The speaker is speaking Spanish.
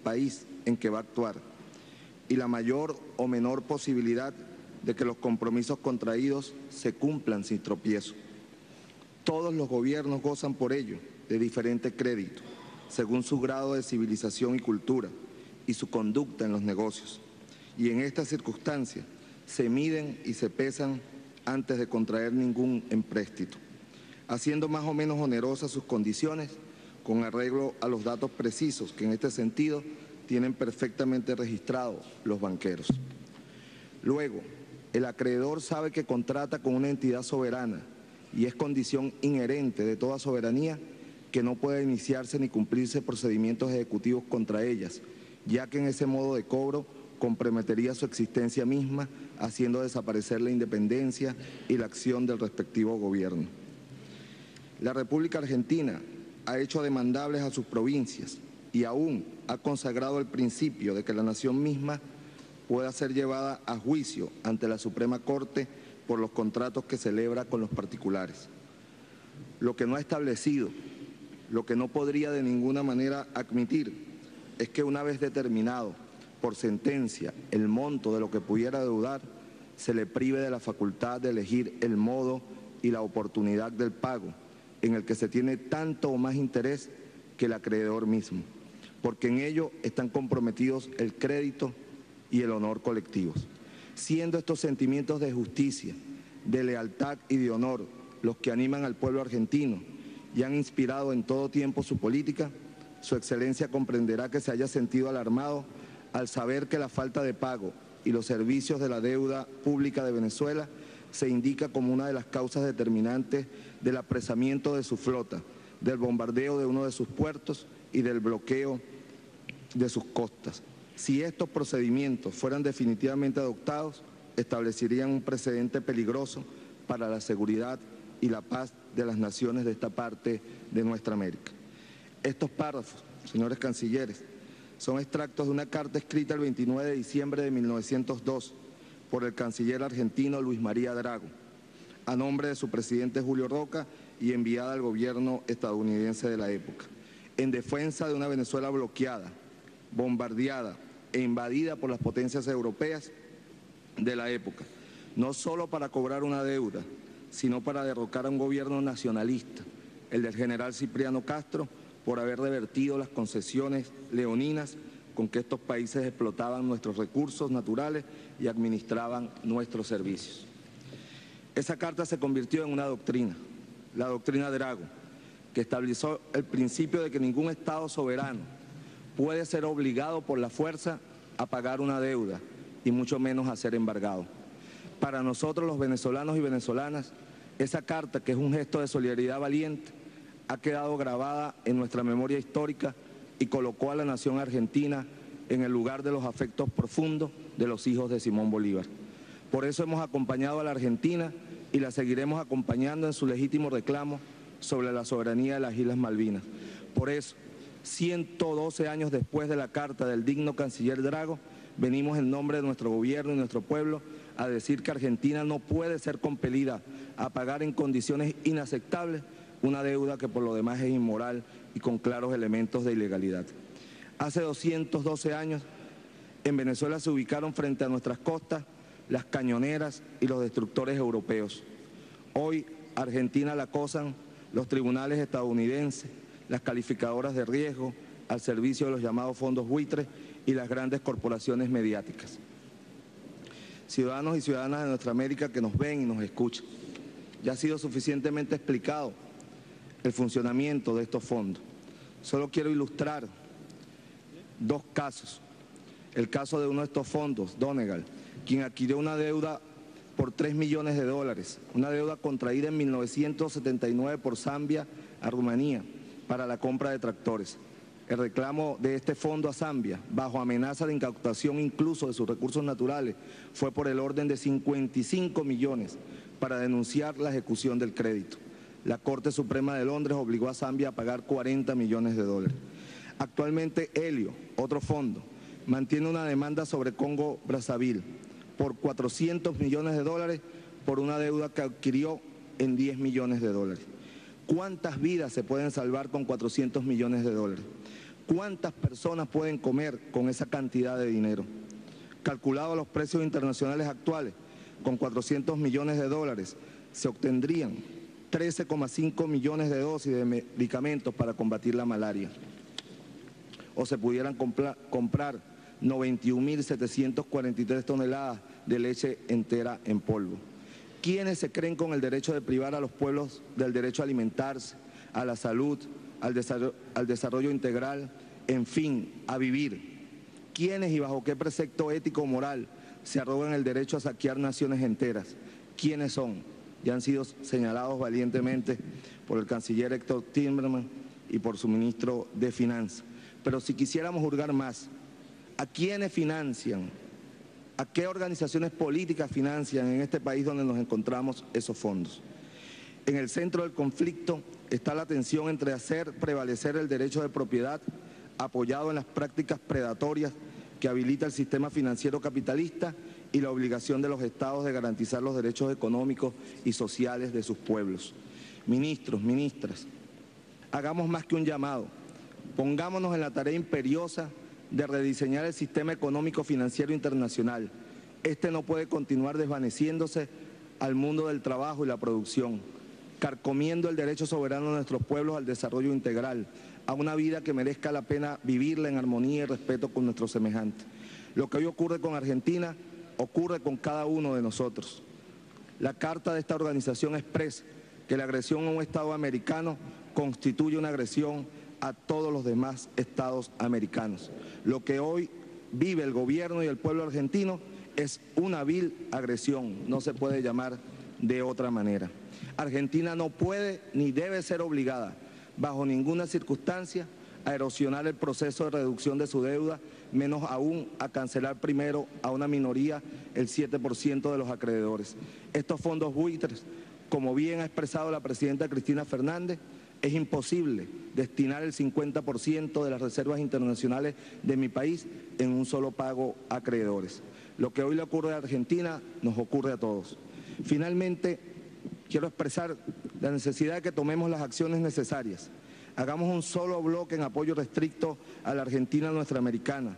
país en que va a actuar y la mayor o menor posibilidad de que los compromisos contraídos se cumplan sin tropiezo. Todos los gobiernos gozan por ello de diferente crédito, según su grado de civilización y cultura y su conducta en los negocios. Y en estas circunstancias se miden y se pesan antes de contraer ningún empréstito, haciendo más o menos onerosas sus condiciones con arreglo a los datos precisos que en este sentido tienen perfectamente registrados los banqueros. Luego, el acreedor sabe que contrata con una entidad soberana y es condición inherente de toda soberanía que no pueda iniciarse ni cumplirse procedimientos ejecutivos contra ellas, ya que en ese modo de cobro comprometería su existencia misma, haciendo desaparecer la independencia y la acción del respectivo gobierno. La República Argentina ha hecho demandables a sus provincias y aún ha consagrado el principio de que la nación misma pueda ser llevada a juicio ante la Suprema Corte por los contratos que celebra con los particulares. Lo que no ha establecido, lo que no podría de ninguna manera admitir, es que una vez determinado por sentencia el monto de lo que pudiera deudar, se le prive de la facultad de elegir el modo y la oportunidad del pago, en el que se tiene tanto o más interés que el acreedor mismo, porque en ello están comprometidos el crédito y el honor colectivos. Siendo estos sentimientos de justicia, de lealtad y de honor los que animan al pueblo argentino y han inspirado en todo tiempo su política, Su Excelencia comprenderá que se haya sentido alarmado al saber que la falta de pago y los servicios de la deuda pública de Venezuela se indica como una de las causas determinantes del apresamiento de su flota, del bombardeo de uno de sus puertos y del bloqueo de sus costas. Si estos procedimientos fueran definitivamente adoptados, establecerían un precedente peligroso para la seguridad y la paz de las naciones de esta parte de nuestra América. Estos párrafos, señores cancilleres, son extractos de una carta escrita el 29 de diciembre de 1902 por el canciller argentino Luis María Drago, a nombre de su presidente Julio Roca y enviada al gobierno estadounidense de la época, en defensa de una Venezuela bloqueada, bombardeada e invadida por las potencias europeas de la época, no solo para cobrar una deuda, sino para derrocar a un gobierno nacionalista, el del general Cipriano Castro, por haber revertido las concesiones leoninas con que estos países explotaban nuestros recursos naturales y administraban nuestros servicios. Esa carta se convirtió en una doctrina, la doctrina Drago, que estableció el principio de que ningún Estado soberano puede ser obligado por la fuerza a pagar una deuda y mucho menos a ser embargado. Para nosotros los venezolanos y venezolanas, esa carta, que es un gesto de solidaridad valiente, ha quedado grabada en nuestra memoria histórica y colocó a la nación argentina en el lugar de los afectos profundos de los hijos de Simón Bolívar. Por eso hemos acompañado a la Argentina y la seguiremos acompañando en su legítimo reclamo sobre la soberanía de las Islas Malvinas. Por eso, 112 años después de la carta del digno canciller Drago, venimos en nombre de nuestro gobierno y nuestro pueblo a decir que Argentina no puede ser compelida a pagar en condiciones inaceptables una deuda que por lo demás es inmoral y con claros elementos de ilegalidad. Hace 212 años, en Venezuela se ubicaron frente a nuestras costas las cañoneras y los destructores europeos. Hoy, Argentina la acosan los tribunales estadounidenses, las calificadoras de riesgo al servicio de los llamados fondos buitres y las grandes corporaciones mediáticas. Ciudadanos y ciudadanas de nuestra América que nos ven y nos escuchan, ya ha sido suficientemente explicado el funcionamiento de estos fondos. Solo quiero ilustrar dos casos. El caso de uno de estos fondos, Donegal, quien adquirió una deuda por $3 millones, una deuda contraída en 1979 por Zambia a Rumanía para la compra de tractores. El reclamo de este fondo a Zambia, bajo amenaza de incautación incluso de sus recursos naturales, fue por el orden de 55 millones para denunciar la ejecución del crédito. La Corte Suprema de Londres obligó a Zambia a pagar $40 millones. Actualmente Helio, otro fondo, mantiene una demanda sobre Congo Brazzaville por $400 millones por una deuda que adquirió en $10 millones. ¿Cuántas vidas se pueden salvar con $400 millones? ¿Cuántas personas pueden comer con esa cantidad de dinero? Calculado a los precios internacionales actuales, con 400 millones de dólares, se obtendrían 13,5 millones de dosis de medicamentos para combatir la malaria. O se pudieran comprar 91.743 toneladas de leche entera en polvo. ¿Quiénes se creen con el derecho de privar a los pueblos del derecho a alimentarse, a la salud, al desarrollo integral, en fin, a vivir? ¿Quiénes y bajo qué precepto ético o moral se arrogan el derecho a saquear naciones enteras? ¿Quiénes son? Ya han sido señalados valientemente por el canciller Héctor Timerman y por su ministro de Finanzas. Pero si quisiéramos hurgar más, ¿a quiénes financian? ¿A qué organizaciones políticas financian en este país donde nos encontramos esos fondos? En el centro del conflicto está la tensión entre hacer prevalecer el derecho de propiedad apoyado en las prácticas predatorias que habilita el sistema financiero capitalista y la obligación de los estados de garantizar los derechos económicos y sociales de sus pueblos. Ministros, ministras, hagamos más que un llamado, pongámonos en la tarea imperiosa de rediseñar el sistema económico financiero internacional. Este no puede continuar desvaneciéndose al mundo del trabajo y la producción, carcomiendo el derecho soberano de nuestros pueblos al desarrollo integral, a una vida que merezca la pena vivirla en armonía y respeto con nuestros semejantes. Lo que hoy ocurre con Argentina ocurre con cada uno de nosotros. La carta de esta organización expresa que la agresión a un Estado americano constituye una agresión a todos los demás estados americanos. Lo que hoy vive el gobierno y el pueblo argentino es una vil agresión, no se puede llamar de otra manera. Argentina no puede ni debe ser obligada, bajo ninguna circunstancia, a erosionar el proceso de reducción de su deuda, menos aún a cancelar primero a una minoría el 7% de los acreedores. Estos fondos buitres, como bien ha expresado la presidenta Cristina Fernández, es imposible destinar el 50% de las reservas internacionales de mi país en un solo pago a acreedores. Lo que hoy le ocurre a Argentina nos ocurre a todos. Finalmente, quiero expresar la necesidad de que tomemos las acciones necesarias. Hagamos un solo bloque en apoyo restricto a la Argentina nuestra americana.